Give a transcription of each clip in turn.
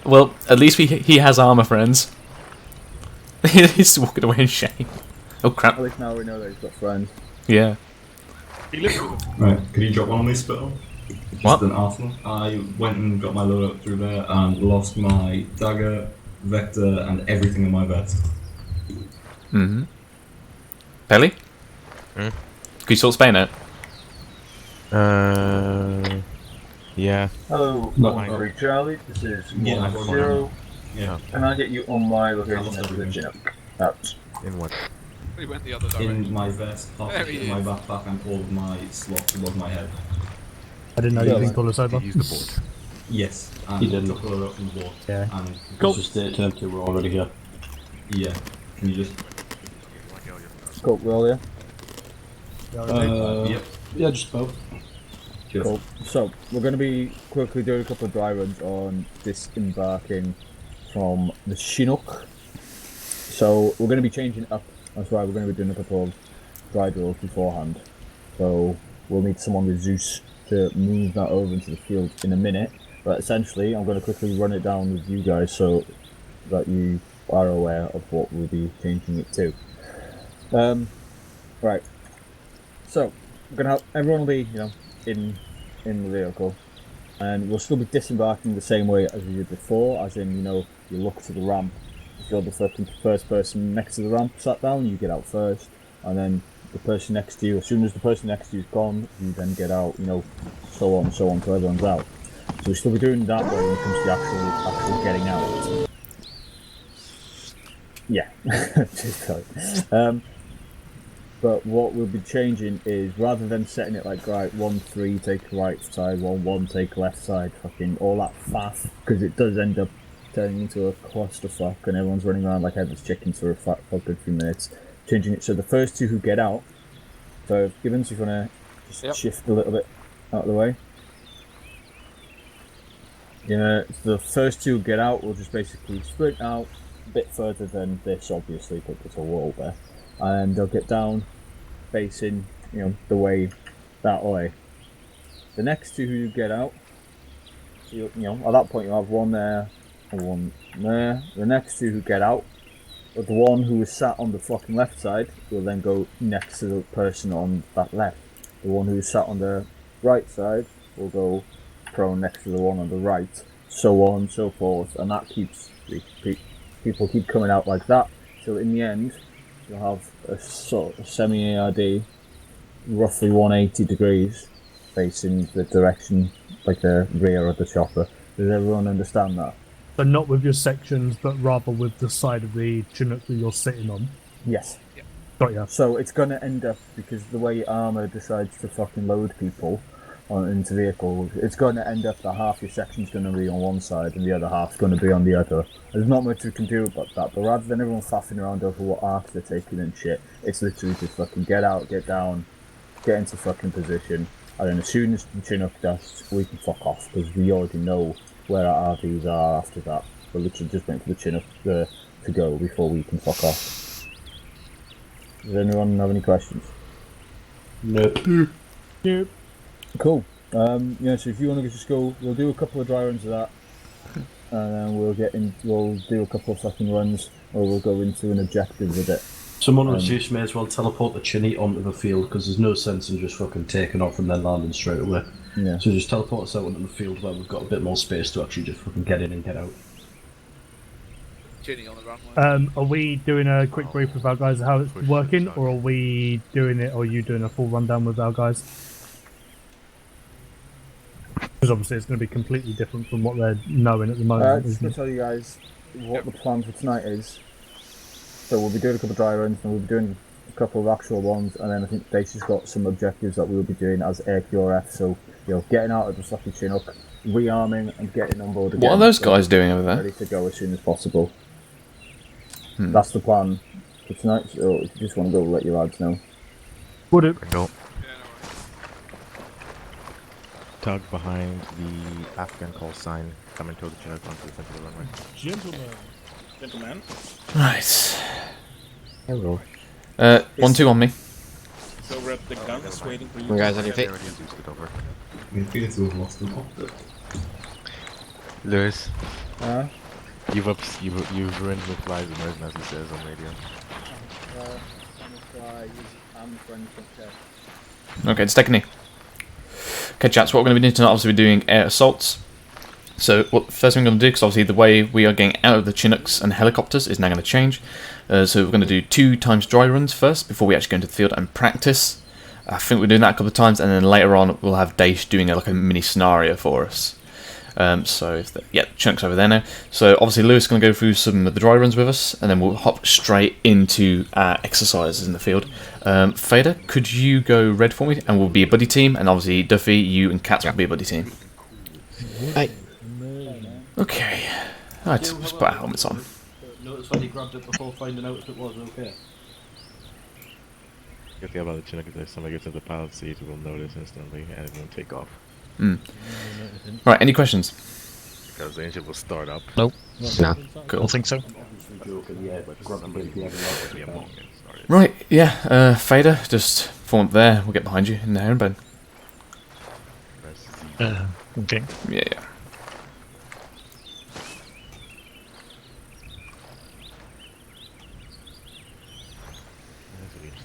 Well, at least he has armor friends. He's walking away in shame. Oh crap. At least now we know that he's got friends. Yeah. Right, could you drop one on me, Spittle? Just What? an arsenal. I went and got my load up through there and lost my dagger, vector, and everything in my vest. Mm-hmm. Pelly? Hmm? Could you sort Spain out? Yeah. Hello, Mine. Charlie. This is Yeah, I've got 10. Yeah. Can I get you on my I location lost of the everything. Chinook? Out. In what? We went the other direction. In my vest, half There of he it in my is. backpack, and all of my slots above my head. I didn't know you could pull us over. Use the board. Yes, and He didn't. took a load up from the board. Yeah. And Cool. Just stay empty, we're already here. yeah, can you just? Cool, roll yeah. Yep. Yeah, just about. Just. Cool. So, we're going to be quickly doing a couple of dry runs on disembarking from the Chinook. So, we're going to be changing up. That's why we're going to be doing a couple of dry drills beforehand. So, we'll need someone with Zeus to move that over into the field in a minute. But essentially, I'm going to quickly run it down with you guys so that you are aware of what we'll be changing it to. Right. So, we're going to have everyone will be, in the vehicle, and we'll still be disembarking the same way as we did before, as in, you look to the ramp. If you're the first person next to the ramp sat down, you get out first, and then the person next to you, as soon as the person next to you is gone, you then get out, so on, till everyone's out. So we'll still be doing that way when it comes to actual getting out. Yeah. But what we'll be changing is, rather than setting it like, right, 1-3 take right side, 1-1 take left side, fucking all that faff, because it does end up turning into a clusterfuck and everyone's running around like headless chickens for a good few minutes. Changing it so the first two who get out, so Gibbons, if you want to just shift a little bit out of the way. Yeah, the first two who get out will just basically sprint out a bit further than this, obviously, because there's a wall there. And they'll get down, facing, the way, that way. The next two who get out, at that point you'll have one there, and one there. The next two who get out, but the one who was sat on the fucking left side will then go next to the person on that left. The one who sat on the right side will go prone next to the one on the right, so on and so forth, and that keeps, people keep coming out like that, so in the end, you'll have a sort of semi-ARD, roughly 180 degrees, facing the direction, like the rear of the chopper. Does everyone understand that? So not with your sections, but rather with the side of the Chinook that you're sitting on. Yes. Got ya. So it's going to end up, because the way ArmA decides to fucking load people into vehicles, it's going to end up that half your section's going to be on one side and the other half's going to be on the other. There's not much we can do about that, but rather than everyone faffing around over what arcs they're taking and shit, it's literally just fucking get out, get down, get into fucking position, and then as soon as the Chinook does, we can fuck off, because we already know where our RVs are after that. We're literally just waiting for the Chinook to go before we can fuck off. Does anyone have any questions? Nope. Nope. Cool. So if you want to just go, we'll do a couple of dry runs of that, and then we'll do a couple of fucking runs, or we'll go into an objective with it. Someone with Zeus may as well teleport the Chinny onto the field, because there's no sense in just fucking taking off and then landing straight away. Yeah. So just teleport us out onto the field where we've got a bit more space to actually just fucking get in and get out. Ginny on the runway. Are we doing a quick brief with our guys of how it's working, or are we doing it, or are you doing a full rundown with our guys? Because obviously it's going to be completely different from what they're knowing at the moment. Just to tell you guys what the plan for tonight is. So we'll be doing a couple of dry runs, and we'll be doing a couple of actual ones, and then I think Daisy's got some objectives that we'll be doing as AirQRF. So getting out of the fucking Chinook, rearming, and getting on board again. What are those guys doing over there? Ready to go as soon as possible. That's the plan for tonight. So if you just want to go, let your lads know. Would it? Go. Tug behind the Afghan call sign, coming toward the Chinook onto the front of the runway. Gentlemen. Right. Hello. 1-2 on me. So The gun is waiting for you. You guys on your feet? Already induced it over. We appear to have lost an optic. Lewis, Huh? you've ruined McFly's immersion, as he says on radio. Okay, it's taking me. Okay, chaps, what we're going to be doing tonight, obviously we're doing air assaults. So, what first thing we're going to do, because obviously the way we are getting out of the Chinooks and helicopters is now going to change. So we're going to do 2 times dry runs first, before we actually go into the field and practice. I think we're doing that a couple of times, and then later on we'll have Daesh doing like a mini scenario for us. So, Chinook's over there now. So obviously Lewis is going to go through some of the dry runs with us, and then we'll hop straight into our exercises in the field. Fader, could you go red for me, and we'll be a buddy team, and obviously Duffy, you and Katz will be a buddy team. Hey. Okay. Alright, let's put our helmets on. Notice when he grabbed it before finding out if it was okay. Good thing about the Chinook is if somebody gets in the pilot seat, we'll notice instantly, and it won't take off. Right, any questions? Because the engine will start up. Nope. No. Cool. I don't think so. Right, yeah, Fader, just form up there, we'll get behind you in the herringbone. Okay. Yeah.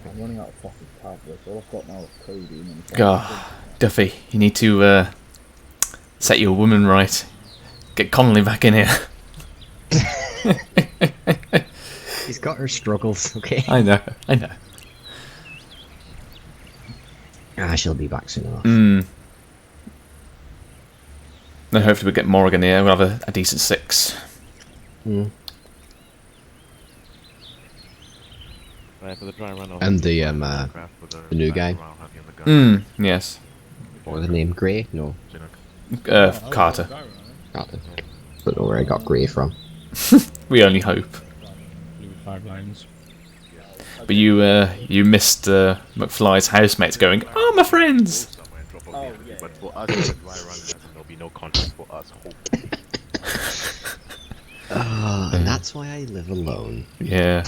I'm running out of fucking tablets. All I've got now is codeine. God, Duffy, you need to set your woman right. Get Connolly back in here. She's got her struggles, okay? I know. She'll be back soon enough. Then hopefully we'll get Morrigan here, we'll have a decent 6. Right, for the dry run, And the new guy. Yes. What was the name? Grey? No. Carter. Don't know where I got Grey from. We only hope. Blue 5 lines. But you missed McFly's housemates going, "Oh, my friends!" But for us, the dry run, there'll be no contact for us. And that's why I live alone. Yeah.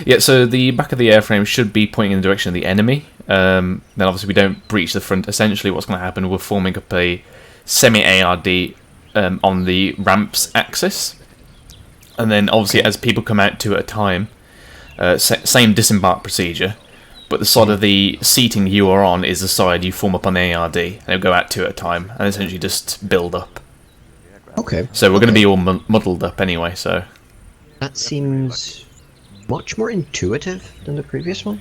Yeah, so the back of the airframe should be pointing in the direction of the enemy. Then obviously we don't breach the front. Essentially what's going to happen, we're forming up a semi-ARD on the ramps axis. And then obviously as people come out 2 at a time, same disembark procedure, but the side of the seating you are on is the side you form up on the ARD, and they'll go out 2 at a time, and essentially just build up. Okay. So we're going to be all muddled up anyway, so... That seems much more intuitive than the previous one.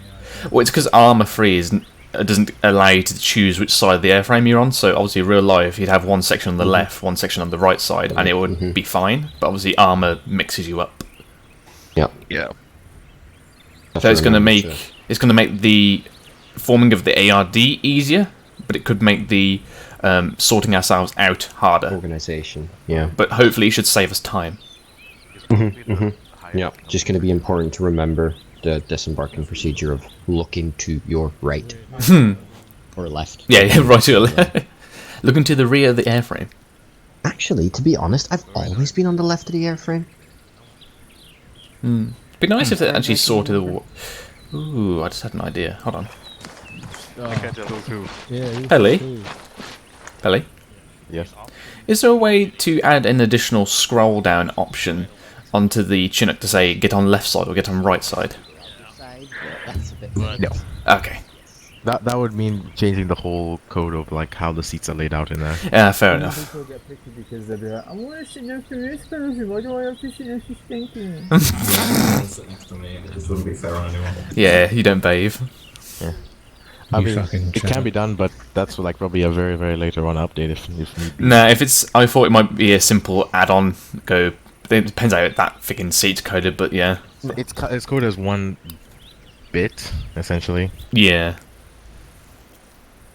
Well, it's because ArmA 3 doesn't allow you to choose which side of the airframe you're on, so obviously in real life you'd have one section on the left, one section on the right side, and it would be fine, but obviously ArmA mixes you up. Yeah. So it's going to make the forming of the ARD easier, but it could make the sorting ourselves out harder. Organization, yeah. But hopefully it should save us time. Yeah, just going to be important to remember the disembarking procedure of looking to your right. Or left. Yeah, right to your left. Looking to the rear of the airframe. Actually, to be honest, I've always been on the left of the airframe. It'd be nice if they actually sorted the... Ooh, I just had an idea. Hold on. Pelly? Yes. Is there a way to add an additional scroll down option onto the Chinook to say get on left side or get on right side? No. Okay. That would mean changing the whole code of like how the seats are laid out in there. Yeah, fair enough. People get picky because they'll be like, I want to sit next to this person, why do I have to sit next to Stinky? Sit next to me, it just wouldn't be fair on anyone. Yeah, you don't bathe. Yeah. I mean, it can be done, but that's like probably a very, very later on update if need be. Nah, if it's... I thought it might be a simple add-on. It depends how that freaking seat's coded, but yeah. It's coded as 1 bit, essentially. Yeah.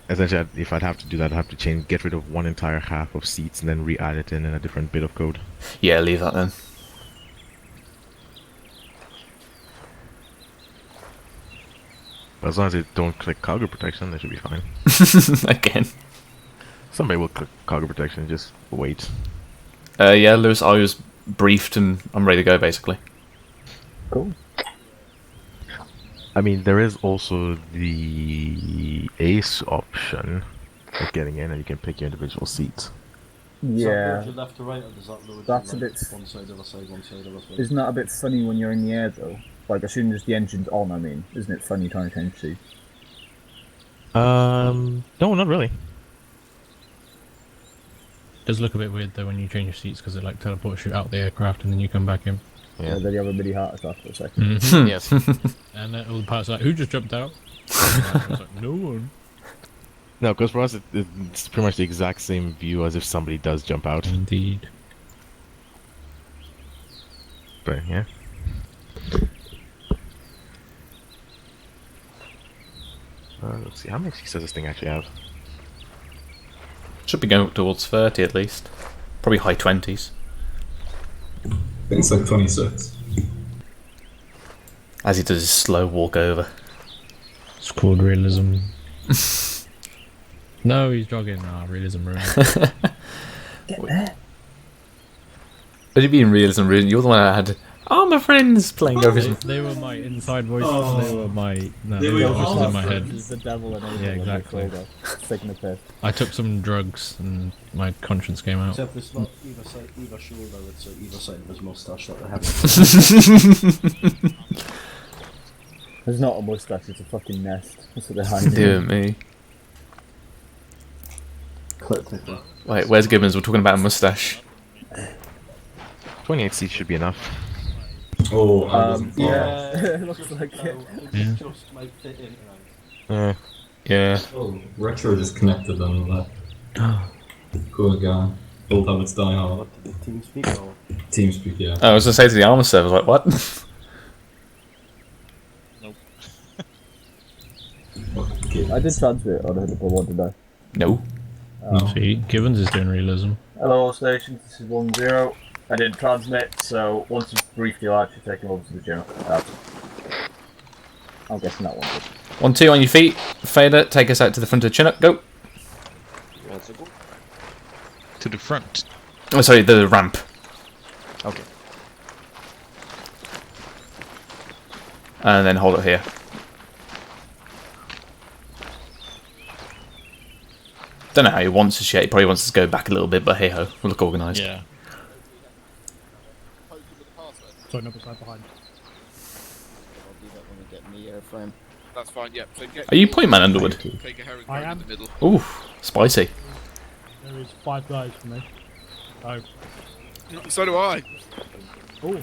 Essentially, if I'd have to do that, I'd have to get rid of 1 entire half of seats and then re-add it in a different bit of code. Yeah, leave that then. But as long as they don't click cargo protection, they should be fine. Again. Somebody will click cargo protection, just wait. Yeah, Lewis, I was briefed and I'm ready to go, basically. Cool. I mean, there is also the ace option of getting in, and you can pick your individual seats. Does that Yeah, load you left to right, or does that load that's you, a like, bit. one side, other side, one side, other side? Isn't that a bit funny when you're in the air though? Like as soon as the engine's on, I mean, isn't it funny trying to change seats? No, not really. It does look a bit weird though when you change your seats because it like teleports you out the aircraft and then you come back in. Yeah, then you have a mini heart attack for a second. Mm. Yes. And all the pilots are like, who just jumped out? I was like, no one. No, because for us, it's pretty much the exact same view as if somebody does jump out. Indeed. But yeah. Let's see, how many seats does this thing actually have? Should be going up towards 30 at least. Probably high 20s. I think it's like 26. As he does his slow walk over. It's called realism. No, he's jogging. Ah, realism ruined. Get there. What do you mean realism ruined? You're the one that had ArmA friends playing over his... They were my inside voices. Oh. They were my... No, They they were were your voices ArmA in my head. friends. It's the devil and Yeah, exactly. Taking a piss. I took some drugs and my conscience came out. Except it's not either shoulder, it's either side of his moustache that they have. There's not a mustache, it's a fucking nest. That's what they're hiding. Dear me. Clip tickler. Wait, where's Gibbons? We're talking about a moustache. 28 seats should be enough. Oh, I wasn't far. Yeah, looks like it. Yeah. Just might fit in tonight. Yeah. Oh, Retro just connected on that. Cool guy. Old habits die hard. What did the team speak or? TeamSpeak, yeah. I was going to say to the ArmA server, I was like, what? I did transfer it on a one today. No. No. See, Gibbons is doing realism. Hello, station. This is 10. I didn't transmit, so once it's briefly live, you're taking over to the gym. I'm guessing that one. 1, 2 on your feet. Fader, take us out to the front of the Chinook. Go. To the front. Oh, sorry, the ramp. Okay. And then hold it here. Don't know how he wants us yet. He probably wants us to go back a little bit, but hey ho, we'll look organised. Yeah. Sorry, no, beside behind. I'll do that when we get in the airframe. That's fine, yeah. So get Are you point man, Underwood? take a herring I in am. the middle. Ooh, spicy. There is 5 guys for me. Oh. So do I. Oh.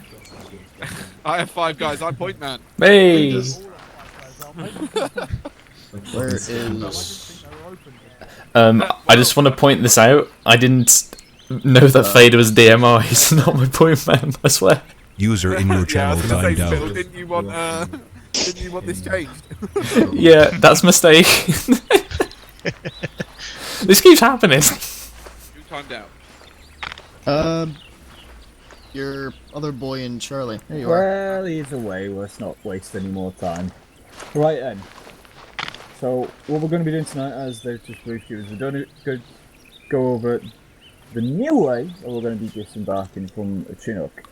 I have 5 guys, I'm point man. Hey! Where is... I just want to point this out. I didn't know that Fader was DMR. He's not my point man, I swear. User in your channel yeah, I was timed gonna say, out. Phil, didn't you want this changed? Yeah, that's a mistake. This keeps happening. Who timed out? Your other boy and Charlie. There you are. Well, either way, let's not waste any more time. Right then. So, what we're going to be doing tonight, as they've just briefed you, is we're going to go over the new way that we're going to be disembarking from a Chinook.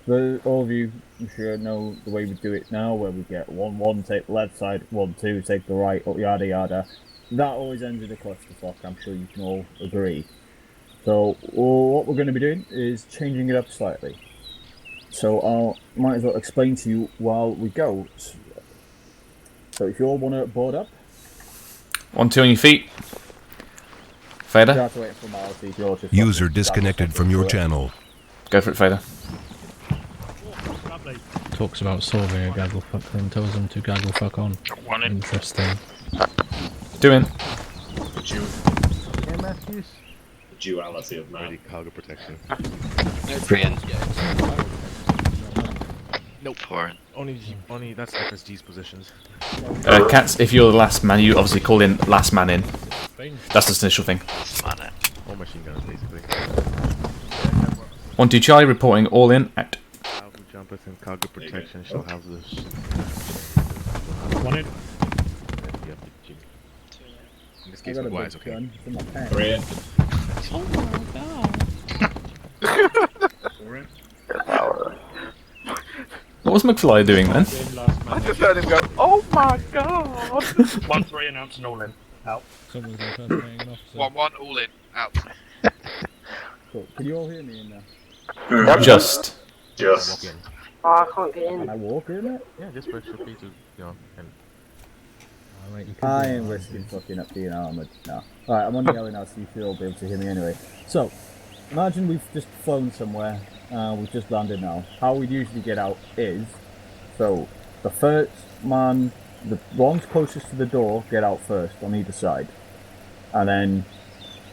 All of you, I'm sure, know the way we do it now, where we get 1-1, take the left side, 1-2, take the right, yada yada. That always ends with a clusterfuck, I'm sure you can all agree. So, what we're going to be doing is changing it up slightly. So, I might as well explain to you while we go. So, if you all want to board up, 1, 2 on your feet. Fader. you have to wait for formality if you're just User disconnected from your channel. Go for it, Fader. Talks about solving a gaggle fuck, then tells them to gaggle fuck on. Interesting. Doing. Yeah, Matthews. Duality of man. Cargo protection. Nope. Only that's FSG's positions. Cats, if you're the last man, you obviously call in last man in. That's the initial thing. All machine guns, basically. 1, 2 Charlie, reporting all in at. Alpha jumpers and cargo protection shall have this. 1 in. In this case, with wise, okay. Great. What was McFly doing then? I just heard him go, oh my god! 1-3 announcing all in. Out. Someone's impersonating an officer. 1-1, all in, out. Cool. Can you all hear me in there? Just. Walk in. Oh, I can't get Can in. I walk in it? Yeah, just press your P to, and Alright, you can I do ain't it. risking fucking up being armoured. No. Alright, I'm on yelling now, so you should all be able to hear me anyway. So, imagine we've just flown somewhere. We've just landed now. How we'd usually get out is, so the first man, the ones closest to the door, get out first on either side, and then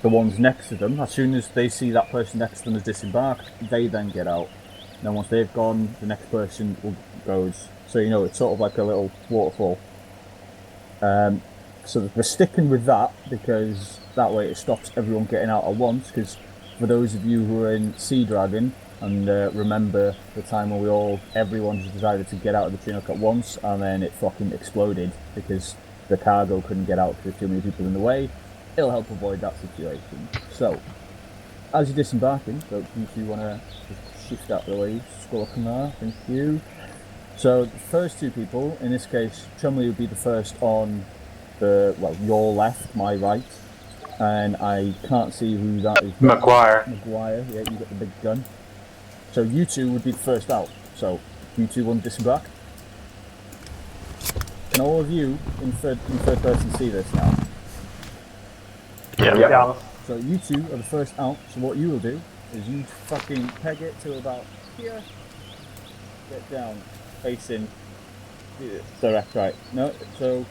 the ones next to them, as soon as they see that person next to them has disembarked, they then get out. And then once they've gone, the next person goes. So you know, it's sort of like a little waterfall. So we're sticking with that because that way it stops everyone getting out at once. Because for those of you who are in Sea Dragon and remember the time when everyone just decided to get out of the Chinook at once, and then it fucking exploded because the cargo couldn't get out because too many people in the way. It'll help avoid that situation. So, as you're disembarking, so if you want to just shift out of the way, scroll up and there, thank you. So the first two people, in this case, Chumley would be the first on your left, my right, and I can't see who that is. Maguire. Maguire, yeah, you got the big gun. So you two would be the first out. So you two want to disembark. Can all of you in third person see this now? Yeah. So you two are the first out. So what you will do is you fucking peg it to about here. Get down, facing direct right. No, so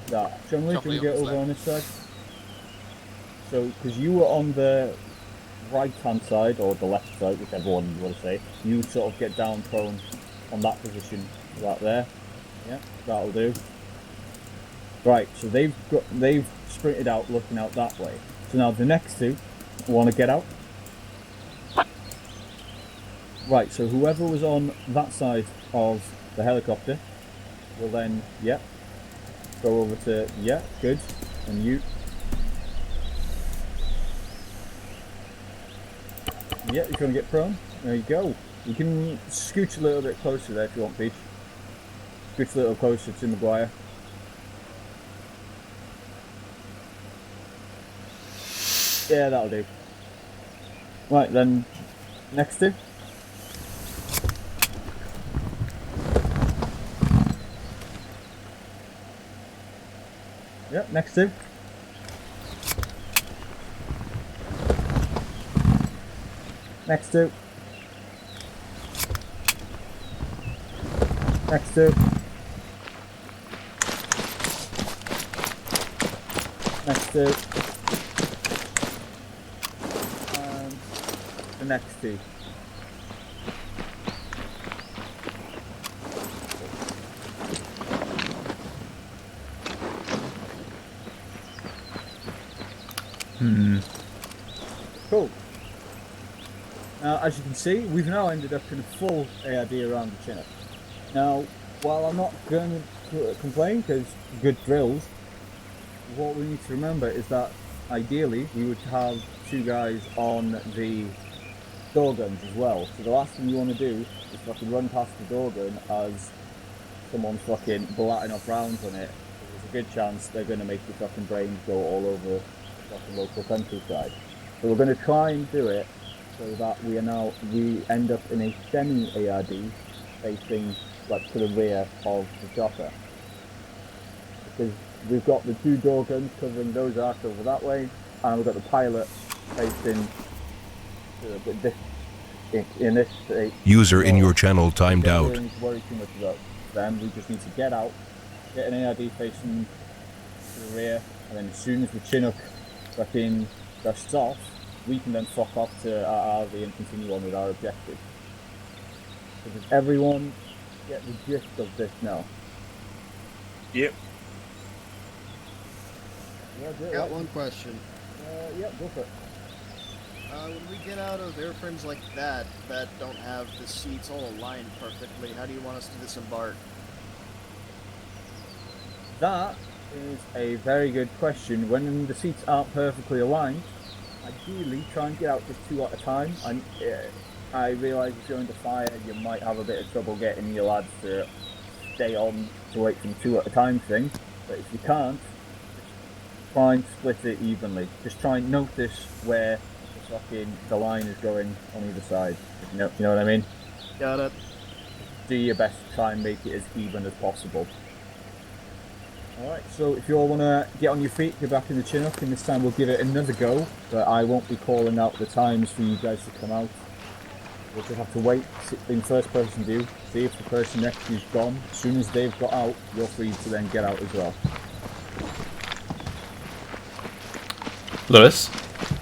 that. Chumley, can we get over on this side? So, because you were on the right-hand side, or the left side, whichever one you want to say, you sort of get down prone on that position, right there. Yeah, that'll do. Right, so they've sprinted out, looking out that way. So now the next two want to get out. Right, so whoever was on that side of the helicopter will then, go over to, good, and you. Yeah, you're trying to get prone. There you go. You can scooch a little bit closer there if you want, Peach. Scooch a little closer to Maguire. Yeah, that'll do. Right, then, next two. Yep, next two. Next two. Next two. Next two. And the next two. Cool. Now, as you can see, we've now ended up in a full ARD around the Chinook. Now, while I'm not going to complain, because good drills, what we need to remember is that ideally we would have two guys on the door guns as well. So the last thing you want to do is fucking run past the door gun as someone's fucking blatting off rounds on it. There's a good chance they're going to make your fucking brains go all over the fucking local countryside. So we're going to try and do it so that we end up in a semi-ARD facing like to the rear of the chopper. Because we've got the two door guns covering those arcs over that way, and we've got the pilot facing in this state. User in your channel timed out. We don't need to worry too much about them. We just need to get out, get an ARD facing to the rear, and then as soon as the Chinook fucking dusts off, we can then fuck off to our RV and continue on with our objective. So does everyone get the gist of this now? Yep. Got one question. Yeah, go for it. When we get out of airframes like that don't have the seats all aligned perfectly, how do you want us to disembark? That is a very good question. When the seats aren't perfectly aligned, ideally try and get out just two at a time. And I realise if you're under fire, you might have a bit of trouble getting your lads to stay on to wait from 2 at a time thing. But if you can't, just try and split it evenly. Just try and notice where the line is going on either side. You know what I mean? Got it. Do your best to try and make it as even as possible. Alright, so if you all want to get on your feet, get back in the Chinook, and this time we'll give it another go, but I won't be calling out the times for you guys to come out. We'll just have to wait, sit in first person view, see if the person next to you's gone. As soon as they've got out, you're free to then get out as well. Lewis?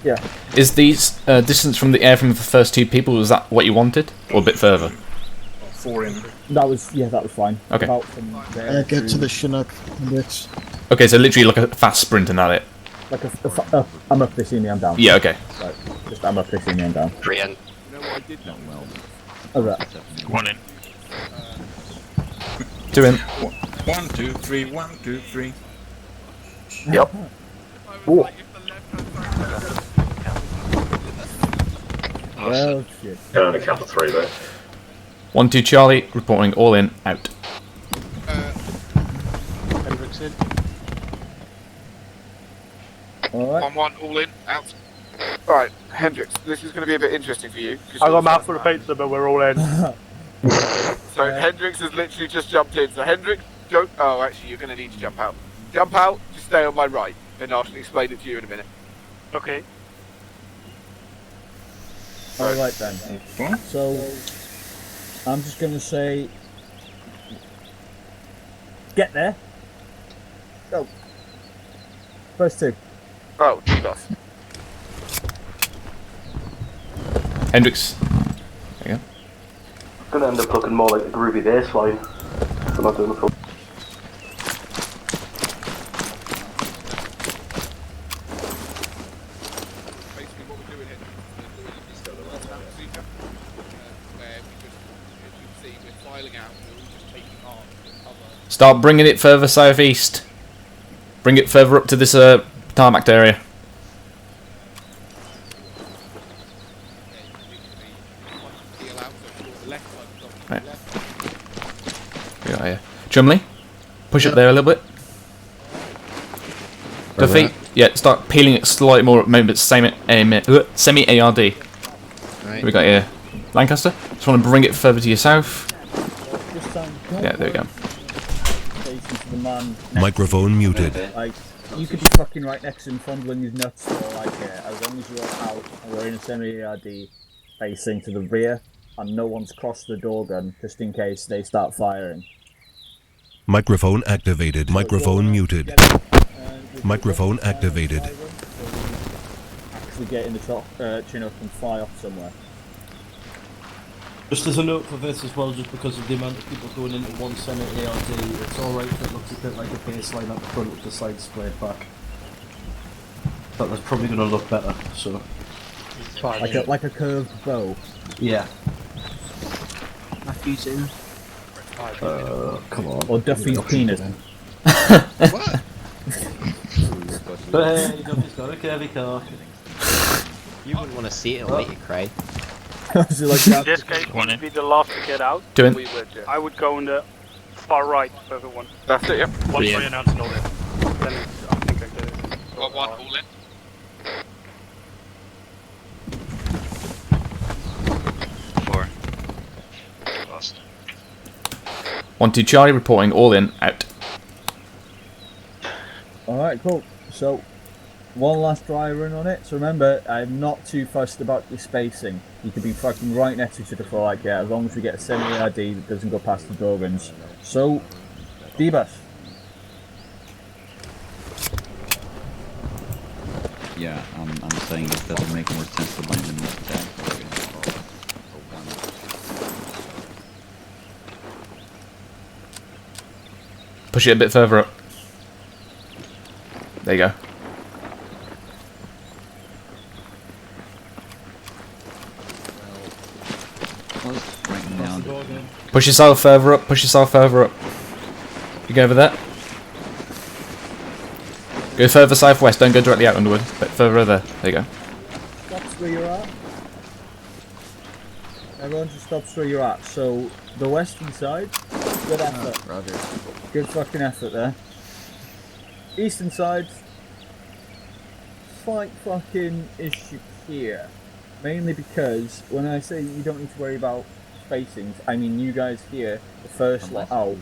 Yeah. Is the distance from the air from the first 2 people, was that what you wanted? Or a bit further? 4 in. That was fine. Okay. About from there Get to the Chinook, Hendrix. Okay, so literally like a fast sprint and that it. Like I'm up, they see me, I'm down. Yeah, okay. Right, just I'm up, they see me, I'm down. 3 in. Oh, right. 1 in. 2 in. 1, 2, 3, 1, 2, 3. Yep. Ooh. Oh, Well, shit. Can only count to 3 though. 1, 2, Charlie, reporting all in, out. Hendrix in. Alright. 1-1, all in, out. Alright, Hendrix, this is going to be a bit interesting for you. I got a mouthful of pizza, but we're all in. So Hendrix has literally just jumped in. So Hendrix, go. Oh, actually, you're going to need to jump out. Jump out, just stay on my right, and I can explain it to you in a minute. Okay. Alright then. So, I'm just going to say, get there. Go. First 2. Oh, Jesus. Hendrix. There you go. Gonna end up looking more like the groovy bass line. I'm not doing the full. Basically, what we're doing here is doing a first-hand procedure, where we just, as you can see, we're filing out, we're all just taking arms to cover. Start bringing it further southeast. Bring it further up to this tarmac area. Right. Yeah. Chumley, push up there a little bit. Defeat. Yeah, start peeling it slightly more at the moment. Semi-ARD. Right. We got here. Lancaster. Just want to bring it further to your south. Yeah, there we go. Microphone muted. Like, you could be fucking right next to him, fondling his nuts, or like, as long as you're out and we're in a semi-ARD facing to the rear, and no one's crossed the door gun, just in case they start firing. Microphone activated. Microphone muted. Microphone activated. Actually get in the Chinook and fly off somewhere. Just as a note for this as well, just because of the amount of people going into one center ARD, it's alright if it looks a bit like a baseline at the front with the side splayed back. But that's probably going to look better, so... Like a curved bow? Yeah. Matthew's in. Come on. Or Duffy's penis. What? But hey, Duffy's got a curvy car. You wouldn't want to see it and let you cry. Like that? In this case, would be the last to get out. Doing. We would, yeah. I would go on the far right for everyone. That's it, yep. Once we announce it all in. Then I think I get it. 1-1, all in. Lost. 1, 2, Charlie, reporting all in, out. Alright, cool. So, one last dry run on it. So remember, I'm not too fussed about the spacing. You could be fucking right next to each other for like, as long as we get a semi-ARD that doesn't go past the door guns. So, D-Bus. Yeah, I'm saying it doesn't make more sense to bind them in attack. Push it a bit further up. There you go. Push yourself further up, push yourself further up. You go over there. Go further southwest, don't go directly out Underwood, but further over there. There you go. That's where you're at. Everyone just stops where you're at. So, the western side, good effort. Roger. Good fucking effort there. Eastern side, slight fucking issue here. Mainly because when I say you don't need to worry about spacings, I mean you guys here, the first lot out,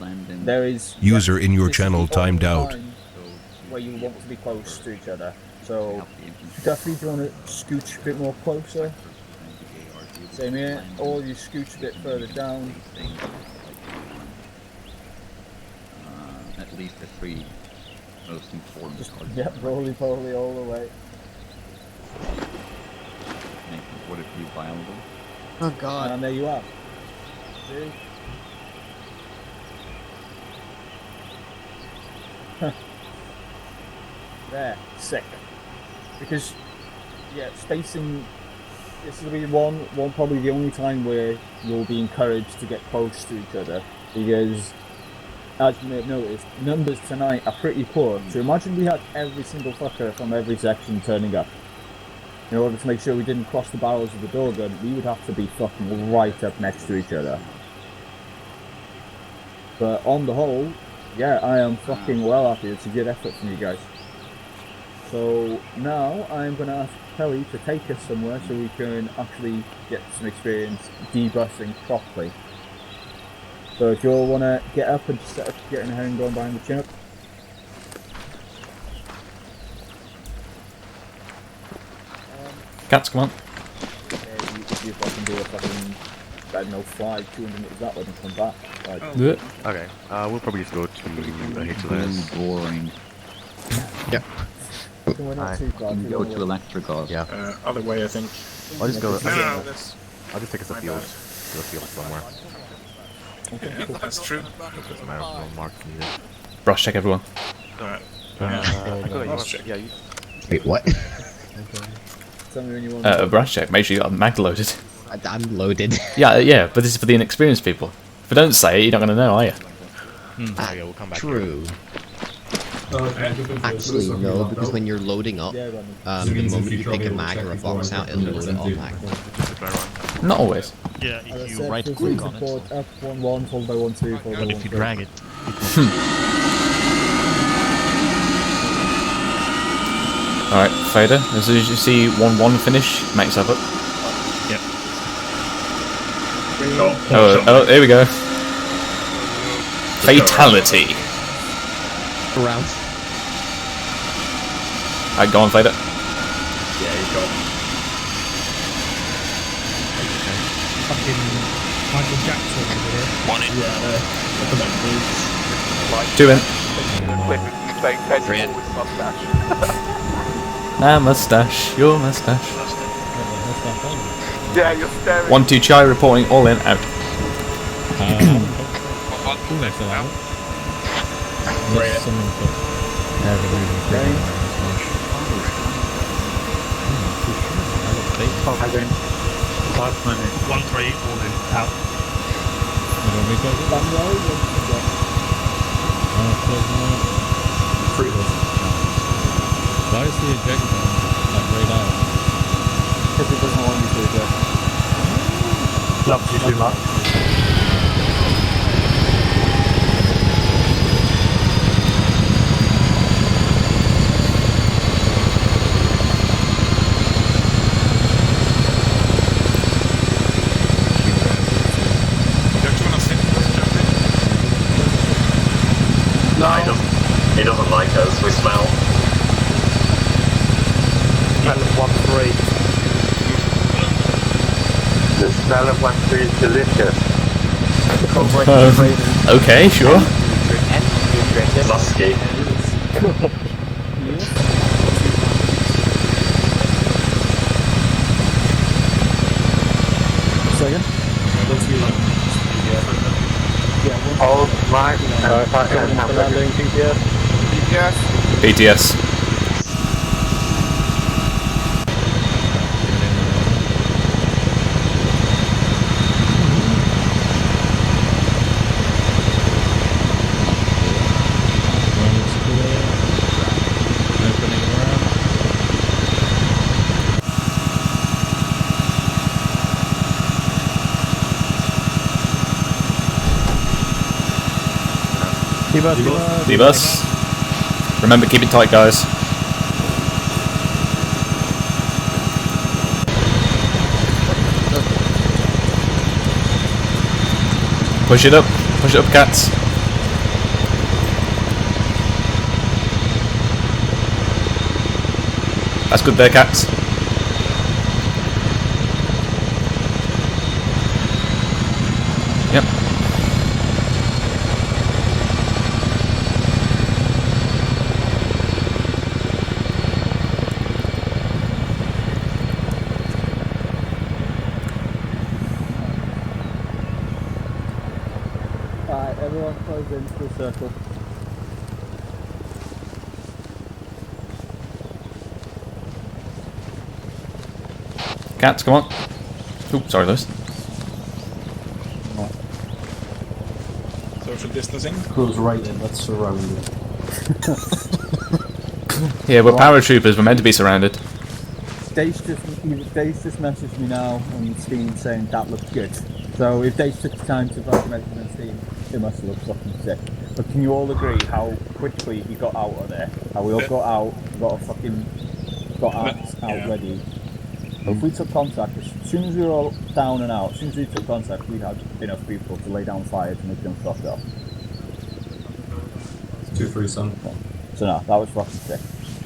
there is... User in your channel timed out. Where you want to be close to each other. So, Duffy, do you want to scooch a bit more closer? Same here, or you scooch a bit further down. At least the 3 most important cards. Yep, roly-poly all the way. Would it be viable? Oh god. And there you are. See? There, sick. Because, yeah, spacing, this will be one probably the only time where you'll be encouraged to get close to each other. Because, as you may have noticed, numbers tonight are pretty poor. So imagine we had every single fucker from every section turning up. In order to make sure we didn't cross the barrels of the door gun, we would have to be fucking right up next to each other. But on the whole, yeah, I am fucking well happy. It's a good effort from you guys. So now I'm going to ask Kelly to take us somewhere so we can actually get some experience debussing properly. So if you all want to get up and just set up getting a herring going behind the chin up. Cats, come on. Yeah, you fucking do a fucking, I don't know, 200 meters that way and come back. Like, Okay, we'll probably just go to HLS. Boring. Yep. we're not too far. You go to Electricals. Yeah. Other way, I think. I'll just go. No, that's... I'll just take us a field. To a field somewhere. Yeah, that's true. Doesn't matter. No marks needed. Brush check everyone. Alright. Yeah, you. Wait, what? Tell me when you want A brush check. Make sure you got mag loaded. I'm loaded. Yeah, but this is for the inexperienced people. If I don't say it, you're not going to know, are you? Okay, we'll come back. True. Actually, no, because when you're loading up, the moment you pick a mag or a box out, it'll load it automatically. Not always. Yeah, if you right right click on it. Up 1-1, followed by 1-2, followed by 1-3. But if you drag it. Alright, Fader, as soon as you see 1-1 finish, make yourself up. Yep. Oh, here we go. Fatality. Around. Alright, go on, Fader. Yeah, he's got. Fucking Michael Jackson over here. One in. Two in. Clip of you playing tennis with mustache. Nah, mustache. Your mustache. Yeah, you're staring. 1-2 Chai reporting all in, out. Who's next to that? There's someone put everything pretty on this much. As in 5 minutes. 1-3, all in, out. You want me to close it? Close them out. Pretty good. Why is the eject button like grayed out? Because it doesn't want you to eject. Loves you too much. No, he doesn't like us, we smell. Smell of 1-3. The smell of 1-3 is delicious. Okay, sure. Musky. Second? Hold my landing Yes. BTS. D-bus. Remember, keep it tight, guys. Push it up, cats. That's good there, cats. Yep. Alright, everyone close into a circle. Cats, come on. Oops, sorry, Lewis. Social distancing. Goes right in, let's surround it. Yeah, we're paratroopers, we're meant to be surrounded. Dace just messaged me now on Steam saying that looks good. So if Dace took the time to fucking message me on Steam, it must look fucking sick. But can you all agree how quickly he got out of there? How we all got out, got out ready. So if we took contact, as soon as we were all down and out, as soon as we took contact, we had enough people to lay down fire to make them fucked up. 2-3, son. So no, that was fucking sick.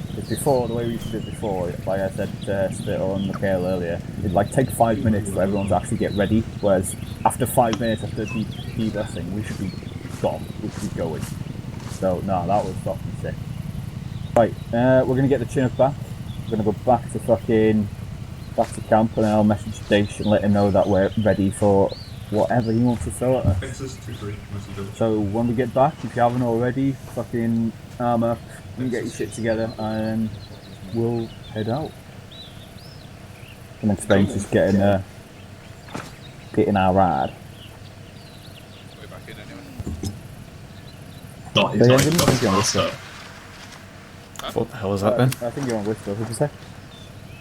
Because before, the way we used to do it before, like I said to Spittle and Mikhail earlier, it'd like take 5 minutes for everyone to actually get ready, whereas after 5 minutes after de-busing, we should be gone, we should be going. So no, that was fucking sick. Right, we're gonna get the Chinook back. We're gonna go back to camp, and then I'll message Dace and let him know that we're ready for whatever he wants to throw at us. Texas 2-3. So when we get back, if you haven't already, fucking ArmA, you can get your shit together and we'll head out. And then Spain's just getting our ride. Way back in anyway. Not exactly. What the hell was that then? I think you're on Whisper, what did you say?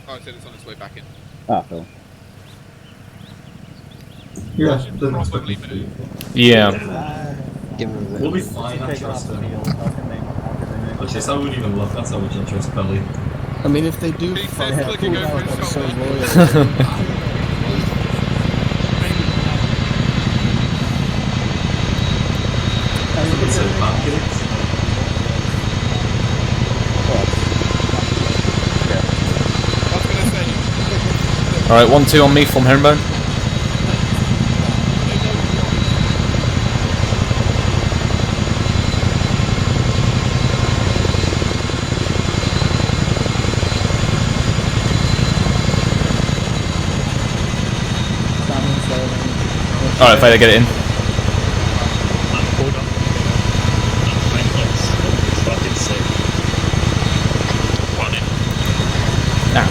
Oh, I said it's on its way back in. Ah, cool. Yeah, doesn't expect me to. Yeah. We'll be fine, I trust them. Actually, I wouldn't even look, that's how much I trust Belly. I mean, if they do fuck up, I'm so loyal. Alright, 1-2 on me from Herringbone. Alright, fighter, get it in. Hold on. It's fucking sick. One in. Ah.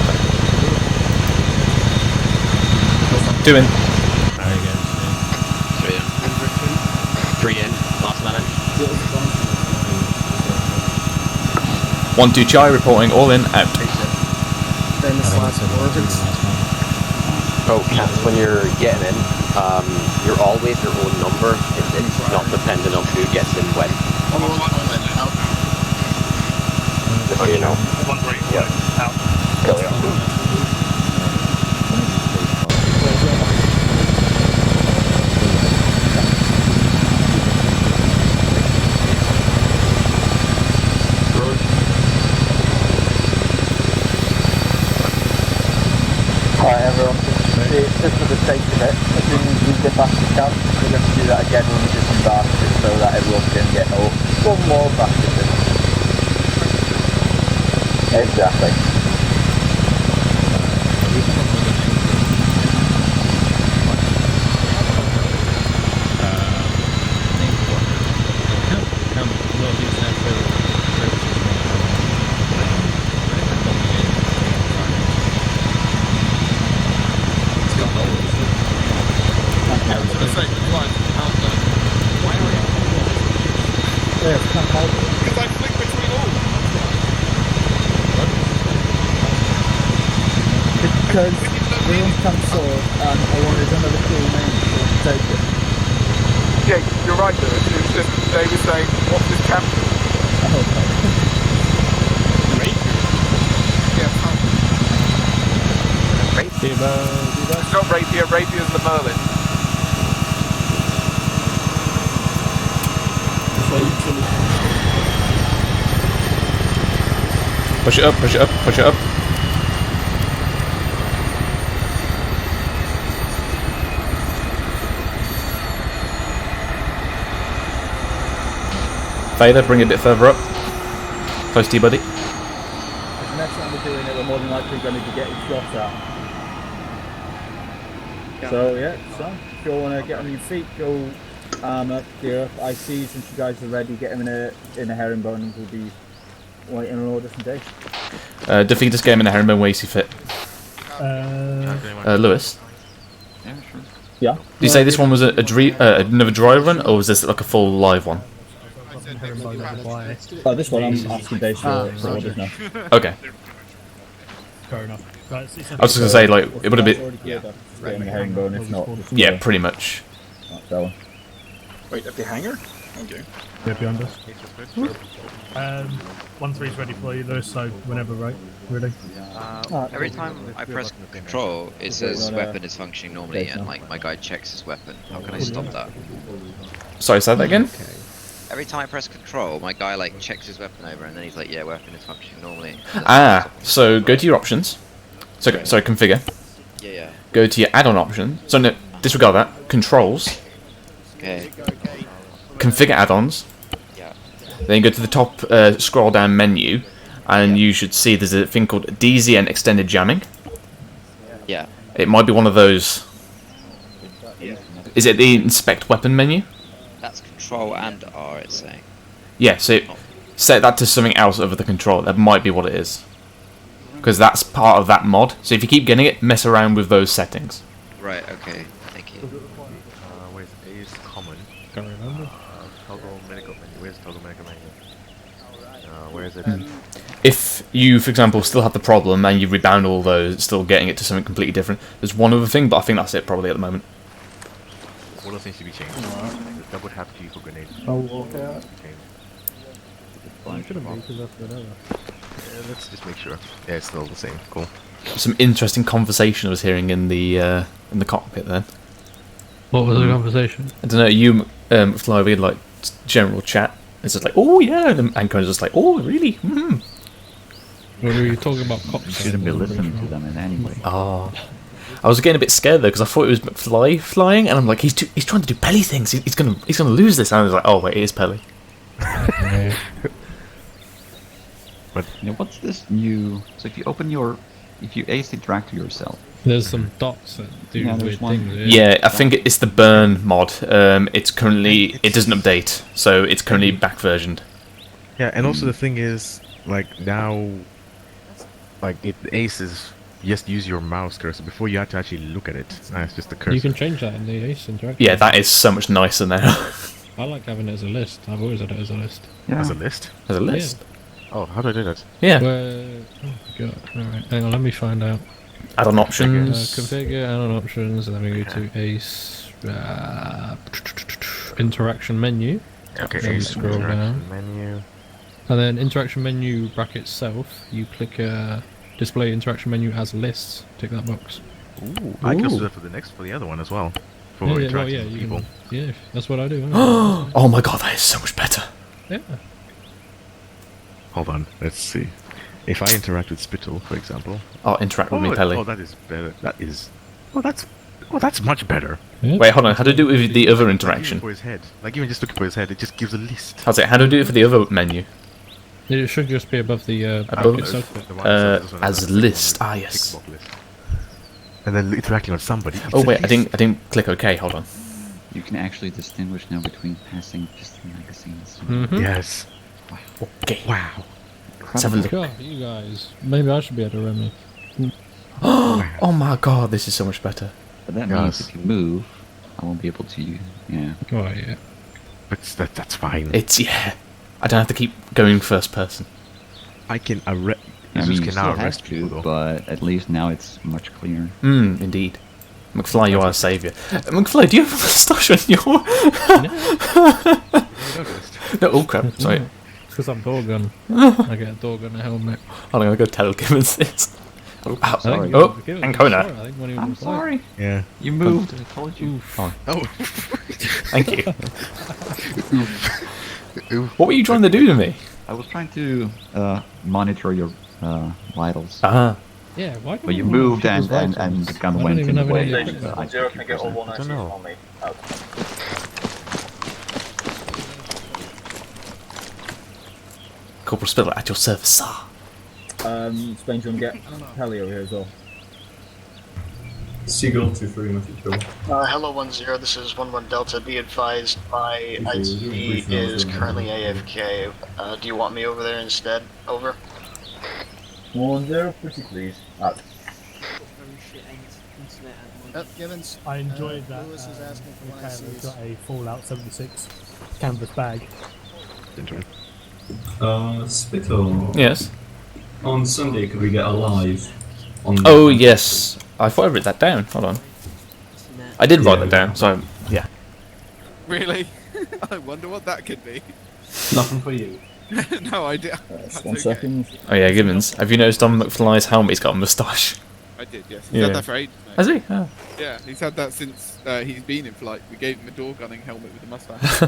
2 in. There you go. 3 in. 3 in. Last minute. 1-2 Chai reporting, all in, out. Famous last words. Oh, Cats, when you're getting in, you're always your own number. It's not dependent on who gets in when. Just so you know. 1-3. Yeah. Out. Kill you. Alright everyone, just for the sake of it, as soon as we get back to camp, we're going to do that again when we disembark, just so that everyone can get one more practice in. Exactly. Because everyone's camped sword and I wanted another cool name to take it. Yeah, you're right, Lewis. It was just they were saying, what's this camp? It's not rapier, rapier's the Merlin. Push it up, push it up, push it up. Vader, bring it a bit further up. Close to you, buddy. The next time we're doing it, we're more than likely going to be getting shot at. So yeah, so if you all want to get on your feet, go ArmA, gear up, IC, since you guys are ready, get him in a herringbone and we'll be waiting on orders from Dave. Defeat this game in a herringbone, where you see fit. Lewis? Yeah, sure. Yeah? Did you say this one was another dry run, or was this like a full live one? Oh, this one I'm asking Dave for orders now. Okay. Fair enough. Right, I was just going to say, like, it would have been... Herringbone, if not. Yeah, pretty much. Wait, at the hangar? Okay. Yeah, behind us. 1-3's ready for you, Lewis, so whenever, right? Ready? Every time I press control, it says weapon is functioning normally, and like my guy checks his weapon. How can I stop that? Sorry, say that again? Every time I press control, my guy like checks his weapon over, and then he's like, "Yeah, weapon is functioning normally." So go to your options. So sorry, configure. Yeah. Go to your add-on option. So no, disregard that. Controls. Okay. Configure add-ons. Yeah. Then go to the top scroll down menu, and you should see there's a thing called DZN extended jamming. Yeah. It might be one of those. Is it the inspect weapon menu? That's control and R, it's saying. Yeah, so set that to something else other than control. That might be what it is. Because that's part of that mod. So if you keep getting it, mess around with those settings. Right, okay. Thank you. Where's A is common? Can't remember. Toggle medical menu. Where's toggle medical menu? Where is it? If you, for example, still have the problem and you rebound all those, still getting it to something completely different, there's one other thing, but I think that's it probably at the moment. All those things should be changed. Double tap G for grenade. Oh, okay. Fine. Shouldn't be, because that's whatever. Yeah, let's just make sure. Yeah, it's still the same. Cool. Some interesting conversation I was hearing in the cockpit then. What was the conversation? I don't know, you, Fly, we had like general chat. It's just like, oh yeah, and Anchor's just like, oh really? Mm. What were you talking about? Cops? You shouldn't be listening to them in any way. Oh. I was getting a bit scared though because I thought it was McFly flying, and I'm like, he's trying to do Pelly things. He's gonna lose this. And I was like, oh wait, it is Pelly. But what's this new? So if you ace interact to yourself. There's some dots that do weird things. Yeah, I think it's the burn mod. It doesn't update, so it's currently back versioned. Yeah, and also the thing is, like now, like ace is. Just use your mouse cursor before you have to actually look at it. It's just the cursor. You can change that in the Ace interaction. Yeah, that is so much nicer now. I like having it as a list. I've always had it as a list. Yeah. As a list? As a list? Yeah. Oh, how do I do that? Yeah. Oh my god. Alright, hang on, let me find out. Add-on options. Configure, add-on options, and then we go to Ace. Interaction menu. Okay, then Ace scroll down. menu. And then interaction menu bracket self, you click display interaction menu as lists. Tick that box. Ooh, I can also do that for the other one as well. For interacting with people. Yeah, that's what I do. Oh my god, that is so much better. Yeah. Hold on, let's see. If I interact with Spittle, for example. Oh, interact with me, Pelly. Oh, that is better. That is. Oh, that's much better. Yeah. Wait, hold on. How do I do it with the other interaction? For his head, like even just looking for his head, it just gives a list. How's it? How do I do it for the other menu? It should just be above the itself. As list. Ah, yes. And then interacting on somebody. Oh wait, I didn't click OK. Hold on. You can actually distinguish now between passing distant magazines. Yes. Wow. Okay. Wow. Let's have a look. God, you guys. Maybe I should be able to run me. Oh my god, this is so much better. But that means if you move, I won't be able to. Yeah. Oh yeah. But that's fine. It's I don't have to keep going first person. I can arrest. I mean, you still have to, but at least now it's much clearer. Indeed. McFly, you are a saviour. McFly, do you have a moustache on your... No, oh crap, sorry. It's because I'm door gun. I get a door gun helmet. I'm gonna go tell Gibbons this. Oh, ow. Sorry. Oh, Ancona. I'm sorry. Yeah. You moved. I told you. Oh. Oh. Thank you. What were you trying to do to me? I was trying to monitor your vitals. Ah. Yeah, why But you moved and the gun I went don't in even the way. have any and, I Zero, can I get all took one your ICs percent. on me? Okay. Corporal Spiller at your service, sir. Spain, do you want to get Heli over here as well? Seagull 2-3, Matthew Kill. Hello 1-0, this is 1-1 Delta. Be advised, my IT is currently AFK. Do you want me over there instead? Over. 1-0, pretty please. Gibbons. I enjoyed that. Lewis is asking for one We've got a Fallout 76 canvas bag. Spittle. Yes. On Sunday, could we get a live? On Oh, yes. I thought I wrote that down. Hold on. I did write that down, so yeah. Really? I wonder what that could be. Nothing for you. No idea. One second. Oh yeah, Gibbons. Have you noticed on McFly's helmet he's got a moustache? I did, yes. He's had that for ages, mate. Has he? Oh. Yeah, he's had that since he's been in flight. We gave him a door gunning helmet with a mustache.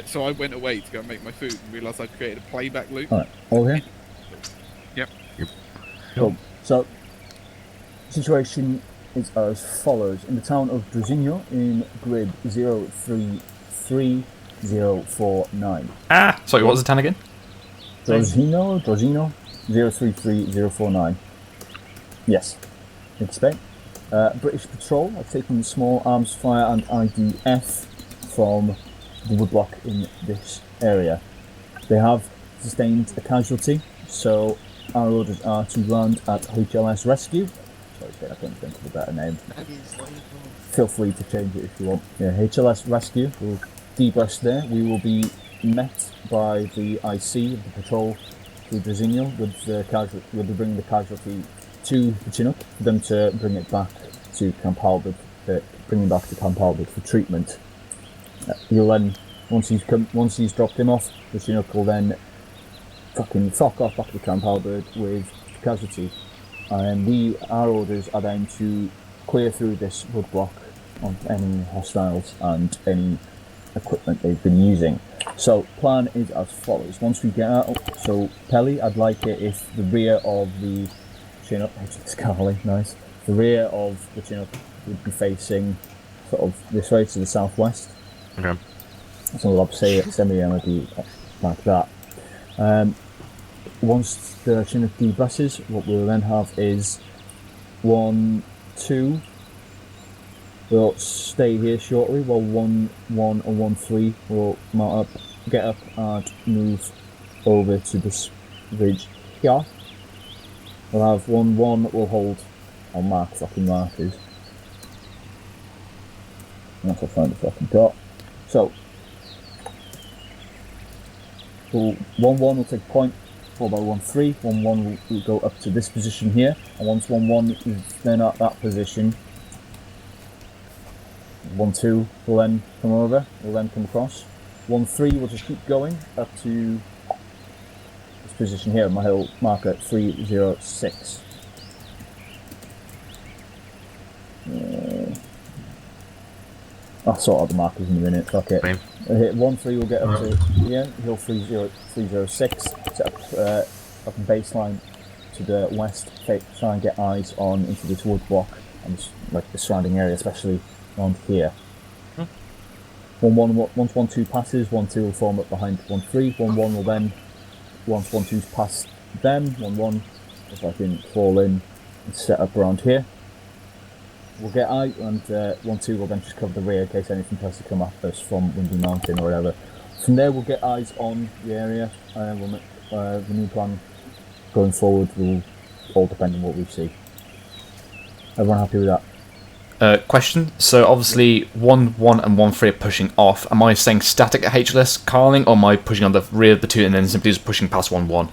So I went away to go and make my food and realised I'd created a playback loop. Alright, all here? Yep. Cool. So, situation is as follows. In the town of Drozinho in grid 033049. Ah! Sorry, what was the town again? Drozinho 033049. Yes. In Spain. British patrol have taken small arms fire and IDF from the woodblock in this area. They have sustained a casualty, so our orders are to land at HLS Rescue. Sorry, I couldn't think of a better name. Feel free to change it if you want. Yeah, HLS Rescue will debus there. We will be met by the IC of the patrol through Drozinho with the casualty. We'll be bringing the casualty to the Chinook for them to bring it back to Camp Halberd, bringing back to Camp Halberd for treatment. You'll then, once he's dropped him off, the Chinook will then fucking fuck off back to Camp Halberd with the casualty. And our orders are then to clear through this woodblock of any hostiles and any equipment they've been using. So, plan is as follows. Once we get out, so Pelly, I'd like it if the rear of the Chinook, Scarly, nice. The rear of the Chinook would be facing sort of this way to the southwest. Okay. So I'll say it semi-energy like that. Once the Chinook debusses, what we'll then have is 1, 2. We'll stay here shortly while 1, 1 and 1, 3 will mount up, get up and move over to this ridge here. We'll have 1, 1 that will hold on fucking markers. Once I find the fucking dot. So, 1, 1 will take point, followed by 1, 3. 1, 1 will go up to this position here, and once 1, 1 is then at that position, 1, 2 will then come over, will then come across. 1, 3 will just keep going up to this position here, my hill marker 306. I'll sort out the markers in a minute, fuck it. Hit 1, 3 will get up to here, hill 306, set up a baseline to the west, try and get eyes on into this wood block and like the surrounding area, especially around here. 1, 1, once 1, 2 passes, 1, 2 will form up behind 1, 3, 1, 1 will then, once 1, 2's past them, 1, 1 if I can fall in and set up around here. We'll get out and 1, 2 will then just cover the rear in case anything tries to come at us from Windy Mountain or whatever. From there we'll get eyes on the area and we'll make the new plan going forward will all depend on what we see. Everyone happy with that? Question. So obviously 1, 1 and 1, 3 are pushing off. Am I staying static at HLS Carling or am I pushing on the rear of the 2 and then simply just pushing past 1, 1?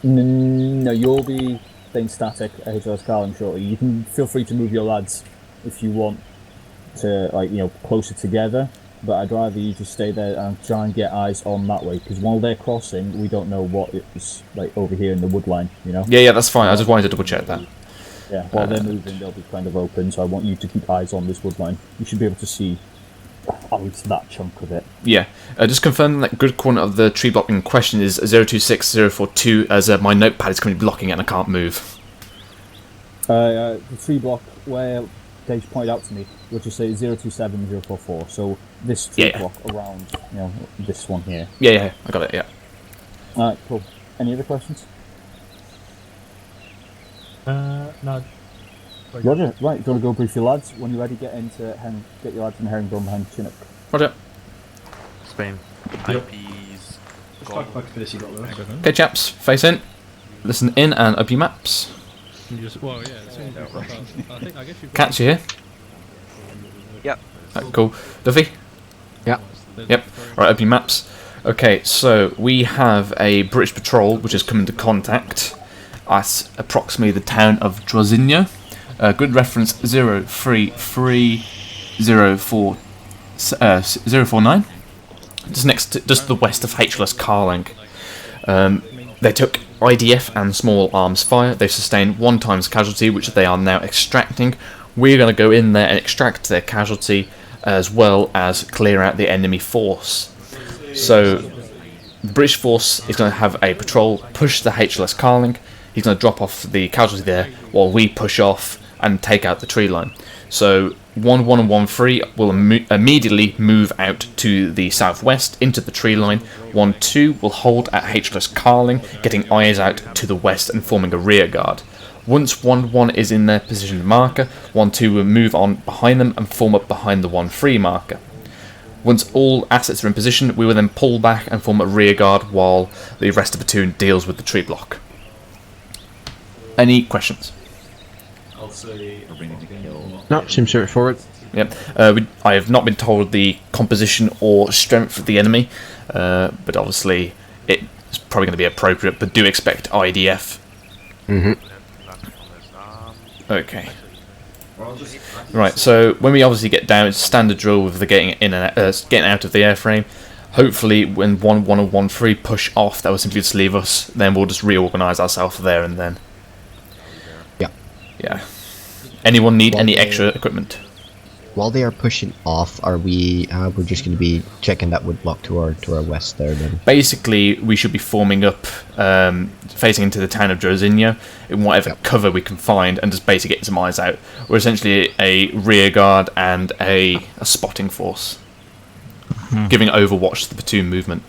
No, you'll be staying static at HLS Carling shortly. You can feel free to move your lads if you want to, like, you know, closer together. But I'd rather you just stay there and try and get eyes on that way, because while they're crossing, we don't know what it's like over here in the wood line, you know? Yeah, that's fine. I just wanted to double check that. Yeah, while they're moving, they'll be kind of open, so I want you to keep eyes on this wood line. You should be able to see at least that chunk of it. Yeah, just confirm that grid coordinate of the tree block in question is 026042, as my notepad is currently blocking it and I can't move. The tree block where Dave pointed out to me, we'll just say 027044. So this tree block around, you know, this one here. Yeah, I got it. Yeah. Alright, cool. Any other questions? No. Roger. Right, do you want to go brief your lads? When you're ready, get your lads in Herringbone behind Chinook. Roger. Spain. IPs. Okay, chaps, face in, listen in, and open your maps. Well, yeah, as soon as you pop up, I guess you've Catch you here. Yep. Cool. Duffy? Yeah. Yep. Right, open your maps. Okay, so we have a British patrol which has come into contact at approximately the town of Drozinho. Grid reference 033049. Just to the west of HLS Carling. They took IDF and small arms fire. They sustained 1 times casualty, which they are now extracting. We're going to go in there and extract their casualty, as well as clear out the enemy force. So the British force is going to have a patrol push the HLS Carling. He's going to drop off the casualty there while we push off and take out the tree line. So 1-1 and 1-3 will immediately move out to the southwest into the tree line. 1-2 will hold at HLS Carling, getting eyes out to the west and forming a rear guard. Once 1-1 is in their positioned marker, 1-2 will move on behind them and form up behind the 1-3 marker. Once all assets are in position, we will then pull back and form a rear guard while the rest of the platoon deals with the tree block. Any questions? I'll say No, seems straightforward. Yep. I have not been told the composition or strength of the enemy, but obviously it's probably going to be appropriate, but do expect IDF. Okay. Right, so when we obviously get down, it's standard drill with the getting in and getting out of the airframe. Hopefully, when 1-1 and 1-3 push off, that will simply just leave us. Then we'll just reorganise ourselves there and then. Yeah. Anyone need any extra equipment? While they are pushing off, are we? We're just going to be checking that wood block to our west there. Then basically, we should be forming up, facing into the town of Drozinho in whatever cover we can find, and just basically getting some eyes out. We're essentially a rear guard and a spotting force, giving Overwatch to the platoon movement.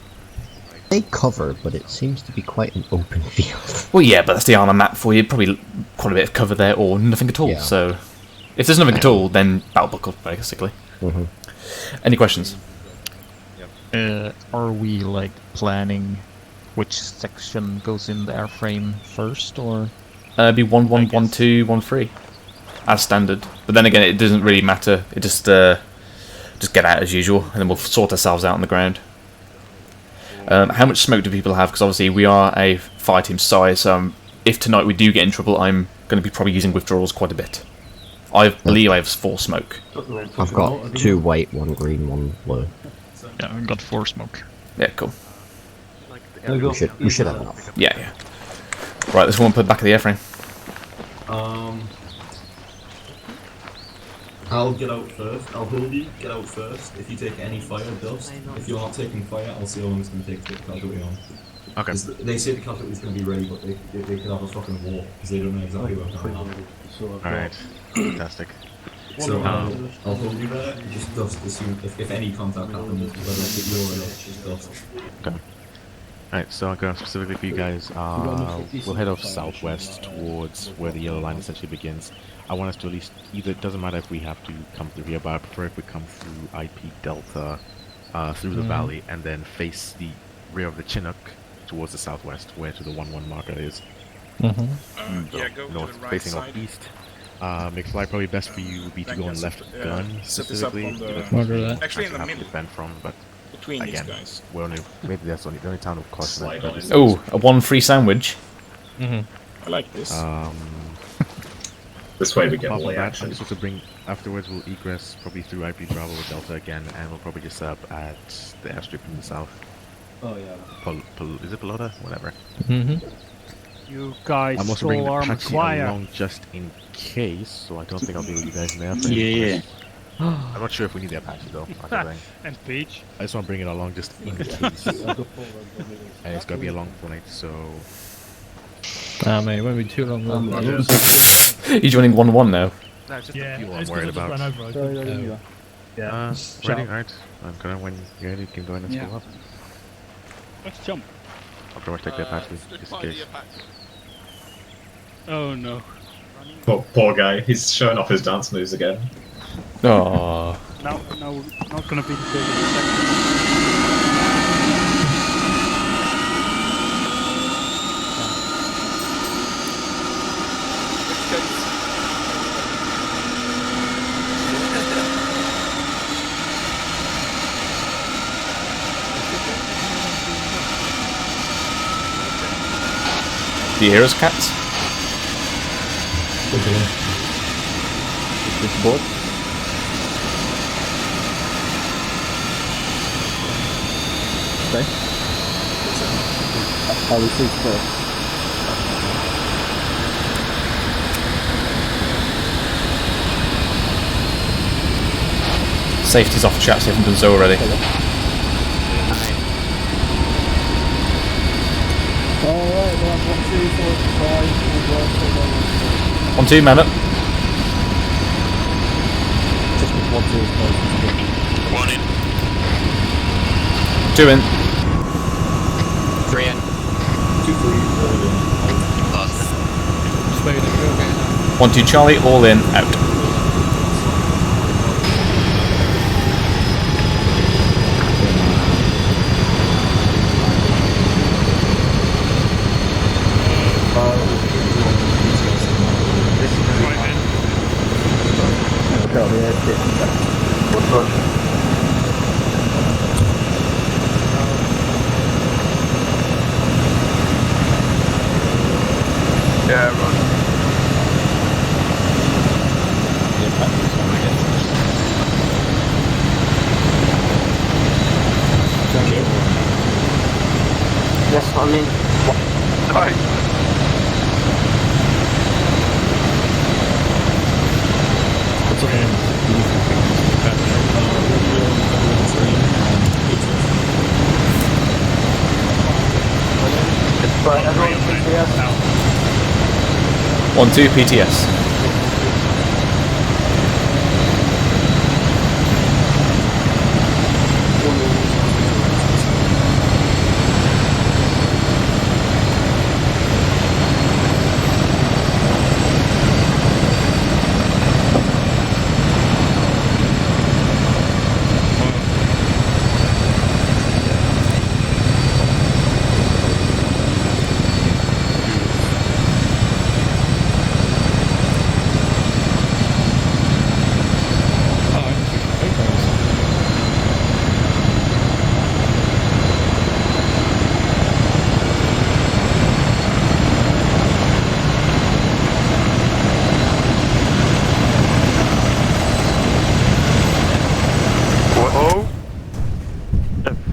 They cover, but it seems to be quite an open field. Well, yeah, but that's the ArmA map for you. Probably quite a bit of cover there, or nothing at all. Yeah. So, if there's nothing at all, then battle buckle, basically. Any questions? Are we like planning which section goes in the airframe first, or? Be 1-1, 1-2, 1-3, as standard. But then again, it doesn't really matter. It just get out as usual, and then we'll sort ourselves out on the ground. How much smoke do people have? Because obviously we are a fire team size, so if tonight we do get in trouble, I'm going to be probably using withdrawals quite a bit. I believe I have 4 smoke. I've got 2 white, 1 green, 1 blue. Yeah, I've got 4 smoke. Yeah, cool. We should have enough. Yeah. Right, let's go and put it back of the airframe. I'll get out first. I'll hold you. Get out first. If you take any fire, dust. If you're not taking fire, I'll see how long it's going to take to get the casualty on. Okay. They say the casualty's going to be ready, but they could have a fucking war because they don't know exactly what's going on. Alright. Fantastic. So I'll hold you there. Just dust as soon if any contact happens, whether it's you or not, just dust. Okay. Alright, so I'm going specifically for you guys. We'll head off southwest towards where the yellow line essentially begins. I want us to at least, either, it doesn't matter if we have to come through here, but I prefer if we come through IP Delta, through the valley, and then face the rear of the Chinook towards the southwest, where to the 1-1 marker is. Yeah, go north, to the right facing side. northeast. McFly, probably best for you would be to go on left gun, set this up specifically. on the- That's Actually in the have to middle. defend from, but Between these again, guys. we're only, maybe that's the only town of course. Oh, a 1-3 sandwich. I like this. This way we get Apart more from that, action. I'm just going to bring... Afterwards, we'll egress probably through IP Bravo or Delta again, and we'll probably just set up at the airstrip in the south. Oh yeah. Is it Pelota? Whatever. You guys I'm also stole bringing ArmA Apache choir. along just in case, so I don't think I'll be with you guys in there. For Yeah. I'm not sure if we need the Apache though. That's the thing. And Peach. I just want to bring it along just in case. And it's gonna be a long flight, so. Ah, mate, it won't be too long. He's running 1-1 now. No, it's just Yeah, the fuel I'm it's 'cause worried I just about. ran over. Yeah. Ready? Alright. I'm gonna, when you're ready, you can go in and Yeah. spool up. Let's jump. I'll probably take the Apache, just in case. Oh no. Poor guy, he's showing off his dance moves again. Oh. No, not gonna be the biggest. Do you hear us, cats? This board. Okay. I'll receive first. Safety's off, chat, so you haven't done so already. Alright, well, 1, 2, 4, 5, 1, 2, man up. just 1, 2 is close. 1 in. 2 in. 3 in. 2, 3, 4 in. Lost. 1, 2, Charlie, all in, out. Yeah, run. Yes, I'm in. Nice. Right, everyone, PTS. 1, 2, PTS.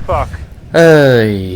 Fuck. Hey.